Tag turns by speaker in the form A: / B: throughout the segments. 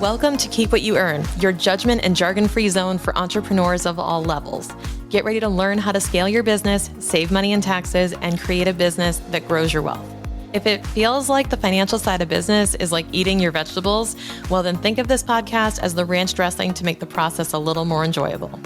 A: Welcome to Keep What You Earn, your judgment and jargon-free zone for entrepreneurs of all levels. Get ready to learn how to scale your business, save money in taxes, and create a business that grows your wealth. If it feels like the financial side of business is like eating your vegetables, well then think of this podcast as the ranch dressing to make the process a little more enjoyable.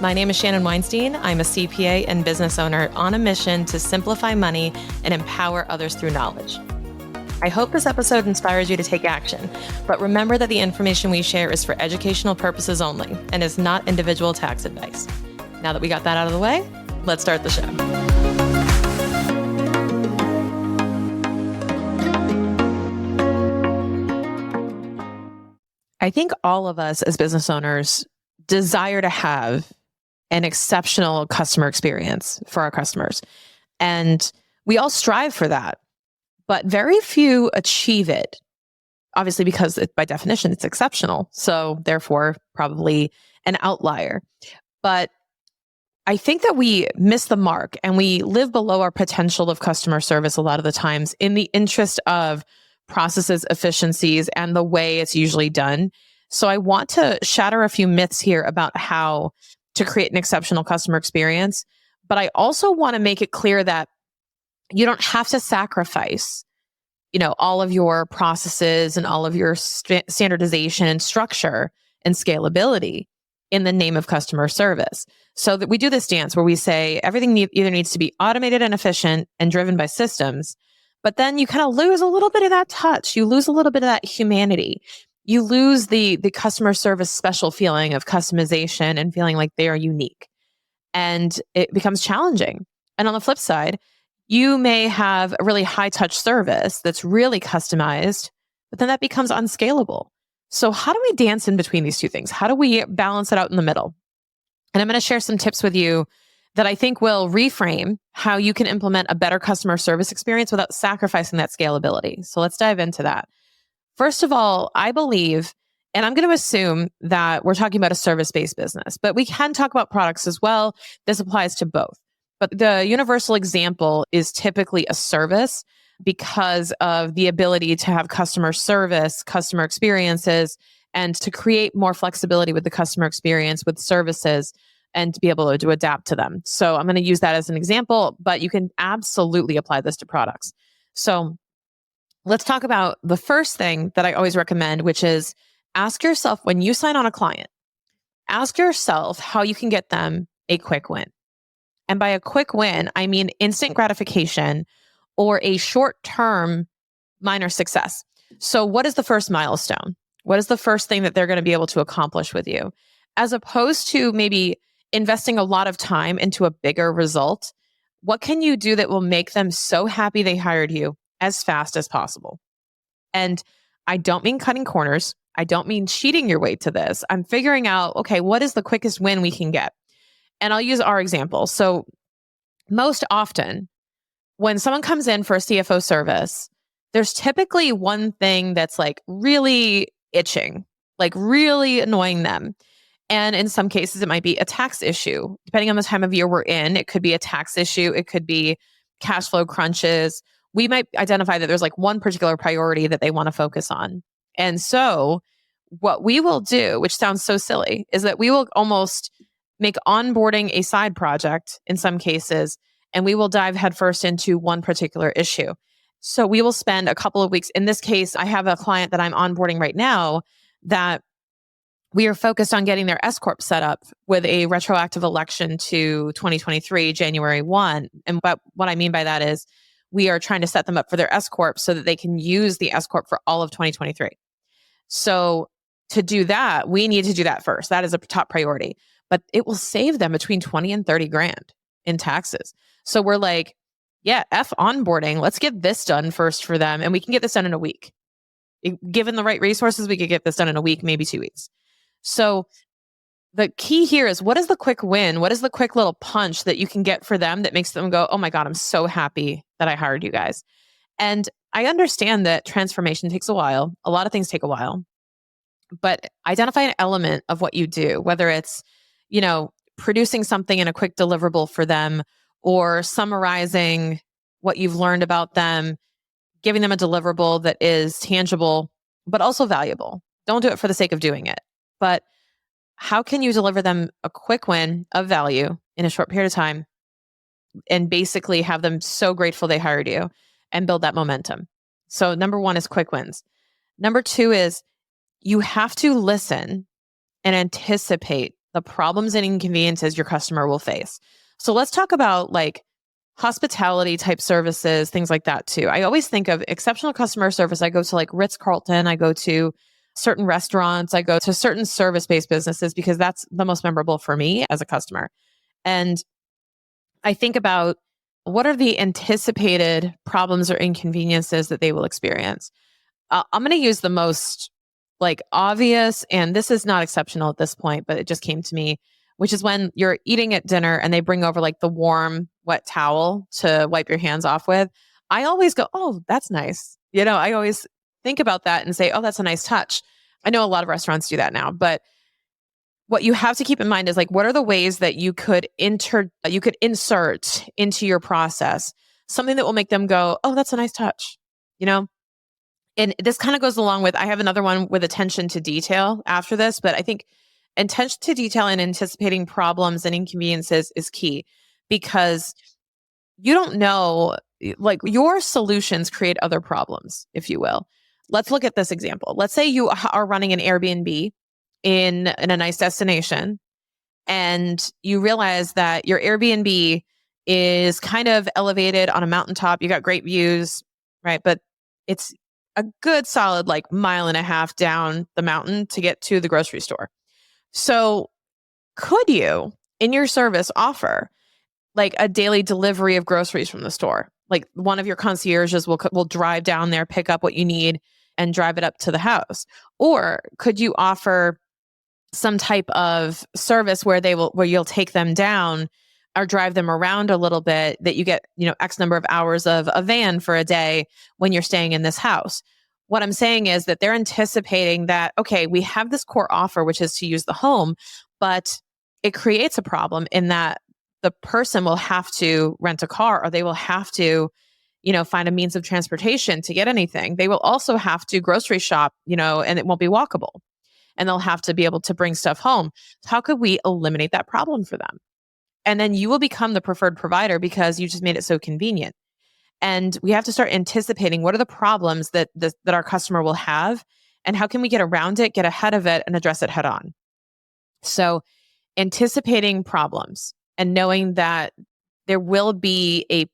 A: My name is Shannon. I'm a CPA and business owner on a mission to simplify money and empower others through knowledge. I hope this episode inspires you to take action, but remember that the information we share is for educational purposes only and is not individual tax advice. Now that we got that out of the way, let's start the show. I think all of us as business owners desire to have an exceptional customer experience for our customers. And we all strive for that. But very few achieve it, obviously because by definition, it's exceptional. So therefore, probably an outlier. But I think that we miss the mark and we live below our potential of customer service a lot of the times in the interest of processes, efficiencies, and the way it's usually done. So I want to shatter a few myths here about how to create an exceptional customer experience. But I also want to make it clear that you don't have to sacrifice, all of your processes and all of your standardization and structure and scalability in the name of customer service. So that we do this dance where we say everything either needs to be automated and efficient and driven by systems, but then you kind of lose a little bit of that touch. You lose a little bit of that humanity. You lose the customer service special feeling of customization and feeling like they are unique. And it becomes challenging. And on the flip side, you may have a really high touch service that's really customized, but then that becomes unscalable. So how do we dance in between these two things? How do we balance it out in the middle? And I'm going to share some tips with you that I think will reframe how you can implement a better customer service experience without sacrificing that scalability. So let's dive into that. First of all, I believe, and I'm going to assume that we're talking about a service-based business, but we can talk about products as well. This applies to both. But the universal example is typically a service because of the ability to have customer service, customer experiences, and to create more flexibility with the customer experience with services and to be able to adapt to them. So I'm going to use that as an example, but you can absolutely apply this to products. So let's talk about the first thing that I always recommend, which is ask yourself when you sign on a client, ask yourself how you can get them a quick win. And by a quick win, I mean instant gratification or a short-term minor success. So what is the first milestone? What is the first thing that they're going to be able to accomplish with you? As opposed to maybe investing a lot of time into a bigger result, what can you do that will make them so happy they hired you as fast as possible? And I don't mean cutting corners. I don't mean cheating your way to this. I'm figuring out, okay, what is the quickest win we can get? And I'll use our example. So most often when someone comes in for a CFO service, there's typically one thing that's like really itching, like really annoying them. And in some cases, it might be a tax issue. Depending on the time of year we're in, it could be a tax issue. It could be cash flow crunches. We might identify that there's like one particular priority that they want to focus on. And so what we will do, which sounds so silly, is that we will almost make onboarding a side project in some cases, and we will dive headfirst into one particular issue. So we will spend a couple of weeks. In this case, I have a client that I'm onboarding right now that we are focused on getting their S-Corp set up with a retroactive election to 2023, January 1. And what I mean by that is we are trying to set them up for their S-Corp so that they can use the S-Corp for all of 2023. So to do that, we need to do that first. That is a top priority. But it will save them between 20 and 30 grand in taxes. So we're like, yeah, F onboarding. Let's get this done first for them. And we can get this done in a week. Given the right resources, we could get this done in a week, maybe 2 weeks. So the key here is what is the quick win? What is the quick little punch that you can get for them that makes them go, oh my God, I'm so happy that I hired you guys. And I understand that transformation takes a while. A lot of things take a while. But identify an element of what you do, whether it's producing something in a quick deliverable for them or summarizing what you've learned about them, giving them a deliverable that is tangible, but also valuable. Don't do it for the sake of doing it. But how can you deliver them a quick win of value in a short period of time and basically have them so grateful they hired you and build that momentum? So number one is quick wins. Number two is you have to listen and anticipate the problems and inconveniences your customer will face. So let's talk about like hospitality type services, things like that too. I always think of exceptional customer service. I go to like Ritz-Carlton, I go to certain restaurants, I go to certain service-based businesses because that's the most memorable for me as a customer. And I think about what are the anticipated problems or inconveniences that they will experience. I'm going to use the most like obvious, and this is not exceptional at this point, but it just came to me, which is when you're eating at dinner and they bring over like the warm, wet towel to wipe your hands off with. I always go, oh, that's nice. I always think about that and say, oh, that's a nice touch. I know a lot of restaurants do that now, but what you have to keep in mind is like, what are the ways that you could insert into your process something that will make them go, oh, that's a nice touch, you know? And this kind of goes along with, I have another one with attention to detail after this, but I think attention to detail and anticipating problems and inconveniences is key because you don't know, like your solutions create other problems, if you will. Let's look at this example. Let's say you are running an Airbnb in a nice destination and you realize that your Airbnb is kind of elevated on a mountaintop. You got great views, right? But it's a good solid like mile and a half down the mountain to get to the grocery store. So could you in your service offer like a daily delivery of groceries from the store? Like one of your concierges will drive down there, pick up what you need and drive it up to the house. Or could you offer some type of service where you'll take them down or drive them around a little bit that you get, X number of hours of a van for a day when you're staying in this house. What I'm saying is that they're anticipating that, okay, we have this core offer, which is to use the home, but it creates a problem in that the person will have to rent a car or they will have to, find a means of transportation to get anything. They will also have to grocery shop, and it won't be walkable. And they'll have to be able to bring stuff home. How could we eliminate that problem for them? And then you will become the preferred provider because you just made it so convenient. And we have to start anticipating what are the problems that our customer will have and how can we get around it, get ahead of it and address it head on. So anticipating problems and knowing that there will be a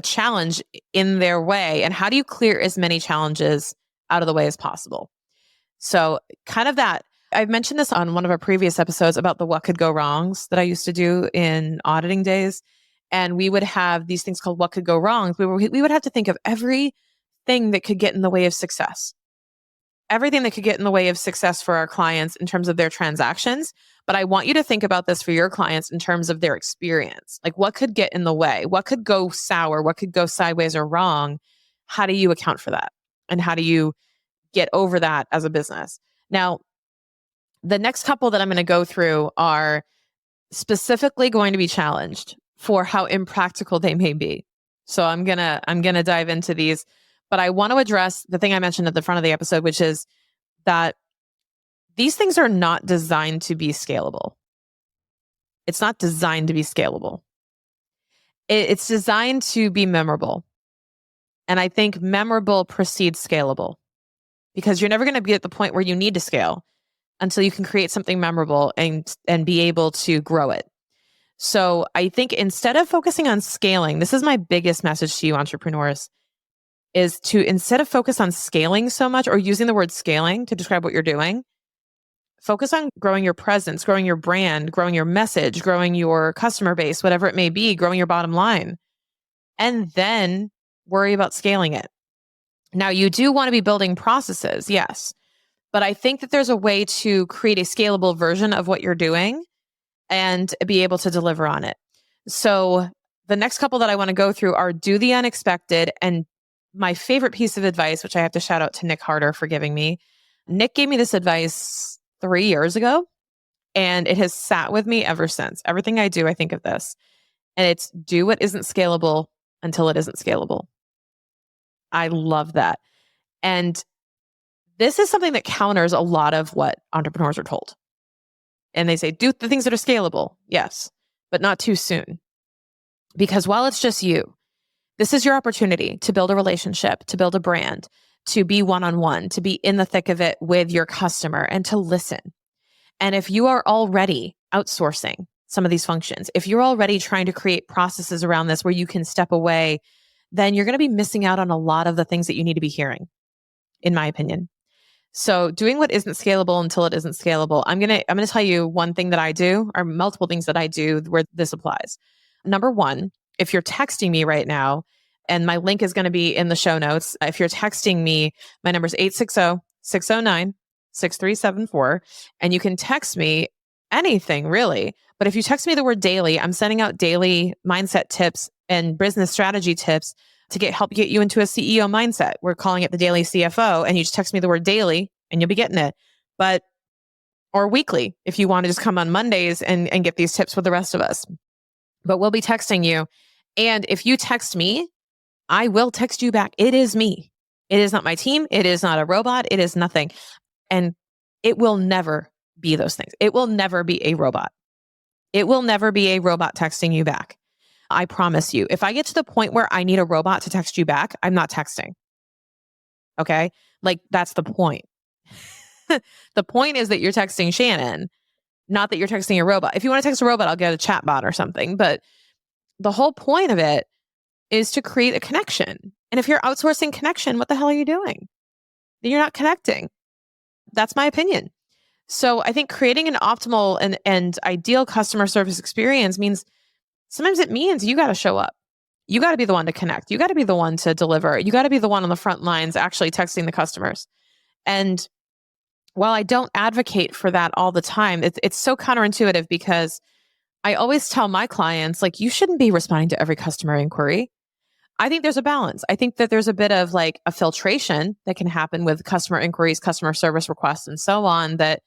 A: challenge in their way, and how do you clear as many challenges out of the way as possible? So kind of that. I've mentioned this on one of our previous episodes about the what could go wrongs that I used to do in auditing days. And we would have these things called what could go wrongs. We would have to think of everything that could get in the way of success. Everything that could get in the way of success for our clients in terms of their transactions. But I want you to think about this for your clients in terms of their experience. Like what could get in the way? What could go sour? What could go sideways or wrong? How do you account for that? And how do you get over that as a business? Now, the next couple that I'm going to go through are specifically going to be challenged for how impractical they may be. So I'm going to dive into these, but I want to address the thing I mentioned at the front of the episode, which is that these things are not designed to be scalable. It's not designed to be scalable. It's designed to be memorable. And I think memorable precedes scalable because you're never going to be at the point where you need to scale until you can create something memorable and be able to grow it. So I think instead of focusing on scaling, this is my biggest message to you entrepreneurs, is to instead of focus on scaling so much or using the word scaling to describe what you're doing, focus on growing your presence, growing your brand, growing your message, growing your customer base, whatever it may be, growing your bottom line, and then worry about scaling it. Now, you do want to be building processes, yes, but I think that there's a way to create a scalable version of what you're doing and be able to deliver on it. So the next couple that I want to go through are do the unexpected. And my favorite piece of advice, which I have to shout out to Nick Harder for giving me. Nick gave me this advice 3 years ago, and it has sat with me ever since. Everything I do, I think of this. And it's do what isn't scalable until it isn't scalable. I love that. And This is something that counters a lot of what entrepreneurs are told. And they say, do the things that are scalable. Yes, but not too soon. Because while it's just you, this is your opportunity to build a relationship, to build a brand, to be one-on-one, to be in the thick of it with your customer and to listen. And if you are already outsourcing some of these functions, if you're already trying to create processes around this where you can step away, then you're going to be missing out on a lot of the things that you need to be hearing, in my opinion. So doing what isn't scalable until it isn't scalable. I'm going to tell you one thing that I do, or multiple things that I do where this applies. Number one, if you're texting me right now, and my link is going to be in the show notes. If you're texting me, my number is 860-609-6374. And you can text me anything really. But if you text me the word daily, I'm sending out daily mindset tips and business strategy tips to help get you into a CEO mindset. We're calling it the daily CFO. And you just text me the word daily and you'll be getting it. Or weekly, if you want to just come on Mondays and get these tips with the rest of us. But we'll be texting you. And if you text me, I will text you back. It is me. It is not my team. It is not a robot. It is nothing. And it will never be those things. It will never be a robot. It will never be a robot texting you back. I promise you. If I get to the point where I need a robot to text you back, I'm not texting. Okay? Like, that's the point. The point is that you're texting Shannon, not that you're texting a robot. If you want to text a robot, I'll get a chat bot or something. But the whole point of it is to create a connection. And if you're outsourcing connection, what the hell are you doing? Then you're not connecting. That's my opinion. So I think creating an optimal and ideal customer service experience means sometimes it means you got to show up. You got to be the one to connect. You got to be the one to deliver. You got to be the one on the front lines actually texting the customers. And while I don't advocate for that all the time, it's so counterintuitive because I always tell my clients, like, you shouldn't be responding to every customer inquiry. I think there's a balance. I think that there's a bit of like a filtration that can happen with customer inquiries, customer service requests, and so on that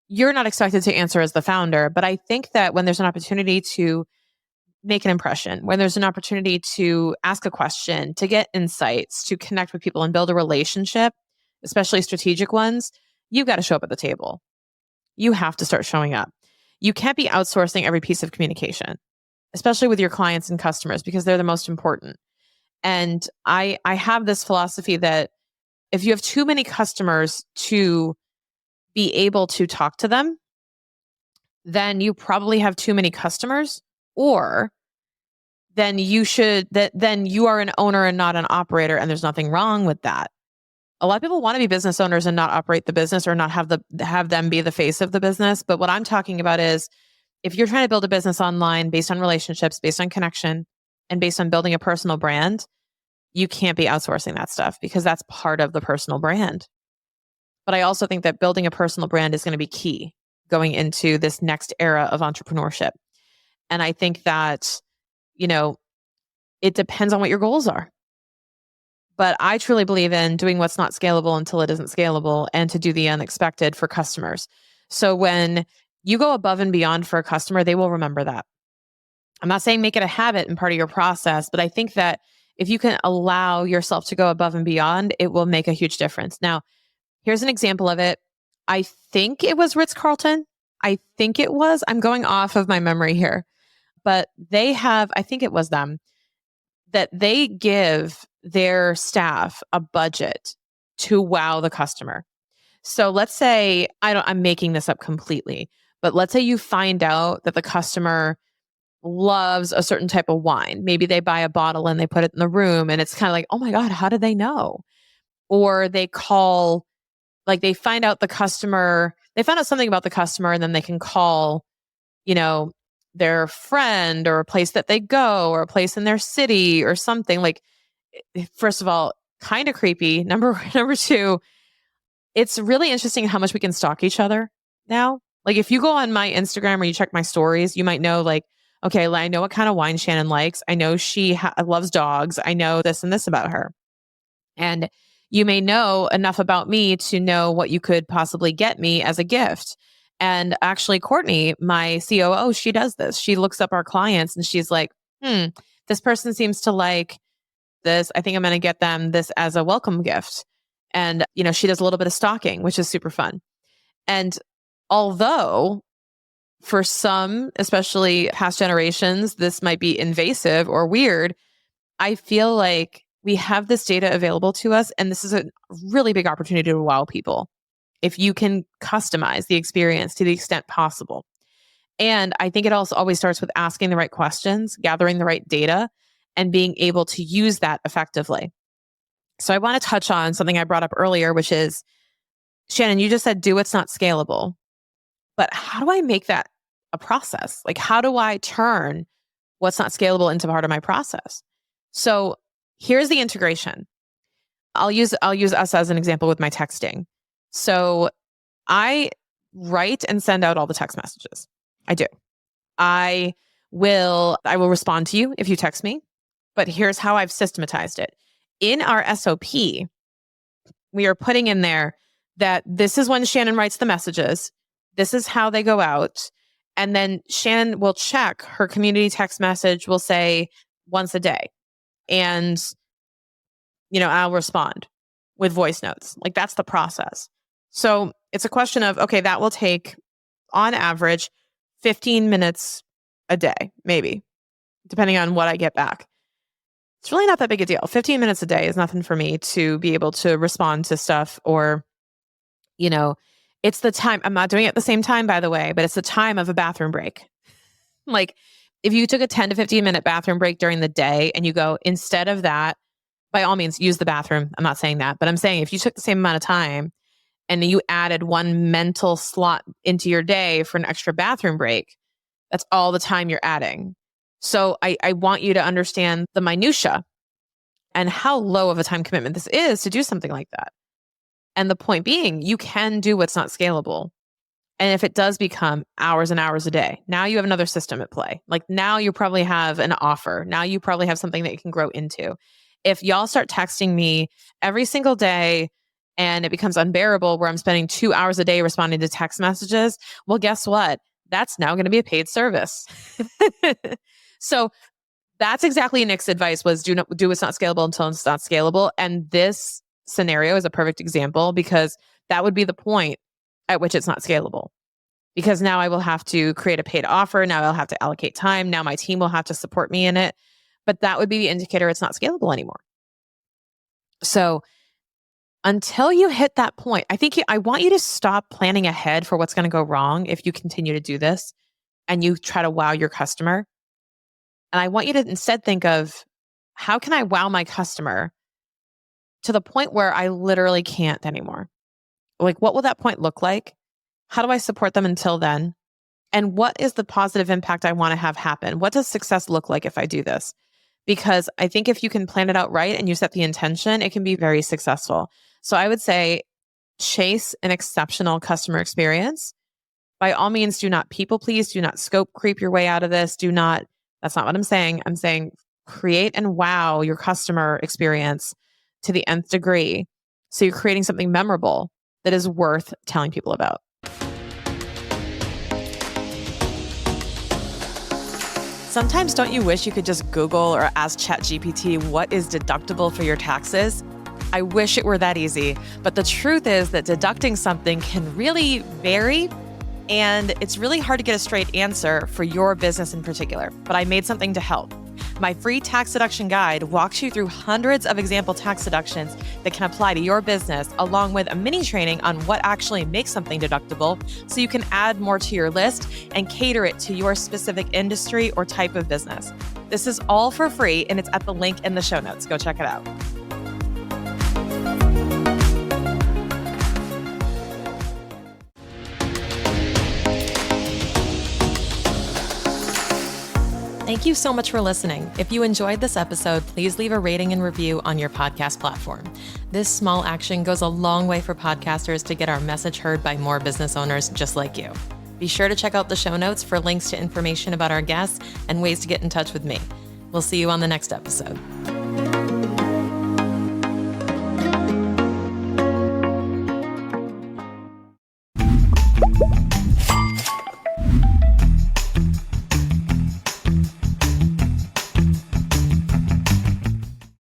A: you're not expected to answer as the founder. But I think that when there's an opportunity to make an impression, when there's an opportunity to ask a question, to get insights, to connect with people and build a relationship, especially strategic ones, you've got to show up at the table. You have to start showing up. You can't be outsourcing every piece of communication, especially with your clients and customers, because they're the most important. And I have this philosophy that if you have too many customers to be able to talk to them, then you probably have too many customers, or then you are an owner and not an operator, and there's nothing wrong with that. A lot of people want to be business owners and not operate the business or not have them be the face of the business. But what I'm talking about is if you're trying to build a business online based on relationships, based on connection, and based on building a personal brand, you can't be outsourcing that stuff because that's part of the personal brand. But I also think that building a personal brand is going to be key going into this next era of entrepreneurship. And I think that, it depends on what your goals are. But I truly believe in doing what's not scalable until it isn't scalable and to do the unexpected for customers. So when you go above and beyond for a customer, they will remember that. I'm not saying make it a habit and part of your process, but I think that if you can allow yourself to go above and beyond, it will make a huge difference. Now, here's an example of it. I think it was Ritz-Carlton. I think it was. I'm going off of my memory here. But they have, I think it was them, that they give their staff a budget to wow the customer. So let's say, I'm making this up completely, but let's say you find out that the customer loves a certain type of wine. Maybe they buy a bottle and they put it in the room and it's kind of like, oh my God, how did they know? Or they call, like they find out something about the customer and then they can call, their friend or a place that they go or a place in their city or something. Like, first of all, kind of creepy. Number two, it's really interesting how much we can stalk each other now. Like if you go on my Instagram or you check my stories, you might know like, okay, I know what kind of wine Shannon likes. I know she loves dogs. I know this and this about her. And you may know enough about me to know what you could possibly get me as a gift. And actually, Courtney, my COO, she does this. She looks up our clients and she's like, this person seems to like this. I think I'm going to get them this as a welcome gift. And, she does a little bit of stalking, which is super fun. And although for some, especially past generations, this might be invasive or weird, I feel like we have this data available to us, and this is a really big opportunity to wow people if you can customize the experience to the extent possible. And I think it also always starts with asking the right questions, gathering the right data, and being able to use that effectively. So I want to touch on something I brought up earlier, which is, Shannon, you just said, do what's not scalable. But how do I make that a process? Like, how do I turn what's not scalable into part of my process? So here's the integration. I'll use us as an example with my texting. So I write and send out all the text messages. I do. I will respond to you if you text me, but here's how I've systematized it. In our SOP, we are putting in there that this is when Shannon writes the messages. This is how they go out. And then Shannon will check her community text message, will say once a day. And, I'll respond with voice notes. Like, that's the process. So it's a question of, okay, that will take on average 15 minutes a day, maybe, depending on what I get back. It's really not that big a deal. 15 minutes a day is nothing for me to be able to respond to stuff, or, it's the time. I'm not doing it at the same time, by the way, but it's the time of a bathroom break. Like, if you took a 10 to 15 minute bathroom break during the day and you go, instead of that, by all means, use the bathroom. I'm not saying that, but I'm saying if you took the same amount of time and you added one mental slot into your day for an extra bathroom break, that's all the time you're adding. So I want you to understand the minutia and how low of a time commitment this is to do something like that. And the point being, you can do what's not scalable. And if it does become hours and hours a day, now you have another system at play. Like, now you probably have an offer. Now you probably have something that you can grow into. If y'all start texting me every single day and it becomes unbearable where I'm spending 2 hours a day responding to text messages, well, guess what? That's now going to be a paid service. So that's exactly Nick's advice, was do what's not scalable until it's not scalable. And this scenario is a perfect example, because that would be the point at which it's not scalable. Because now I will have to create a paid offer. Now I'll have to allocate time. Now my team will have to support me in it. But that would be the indicator it's not scalable anymore. So until you hit that point, I want you to stop planning ahead for what's going to go wrong if you continue to do this and you try to wow your customer. And I want you to instead think of, how can I wow my customer to the point where I literally can't anymore? Like, what will that point look like? How do I support them until then? And what is the positive impact I want to have happen? What does success look like if I do this? Because I think if you can plan it out right and you set the intention, it can be very successful. So I would say, chase an exceptional customer experience. By all means, do not people please, do not scope creep your way out of this. That's not what I'm saying. I'm saying create and wow your customer experience to the nth degree. So you're creating something memorable that is worth telling people about. Sometimes don't you wish you could just Google or ask ChatGPT what is deductible for your taxes? I wish it were that easy, but the truth is that deducting something can really vary, and it's really hard to get a straight answer for your business in particular. But I made something to help. My free tax deduction guide walks you through hundreds of example tax deductions that can apply to your business, along with a mini training on what actually makes something deductible, so you can add more to your list and cater it to your specific industry or type of business. This is all for free, and it's at the link in the show notes. Go check it out. Thank you so much for listening. If you enjoyed this episode, please leave a rating and review on your podcast platform. This small action goes a long way for podcasters to get our message heard by more business owners just like you. Be sure to check out the show notes for links to information about our guests and ways to get in touch with me. We'll see you on the next episode.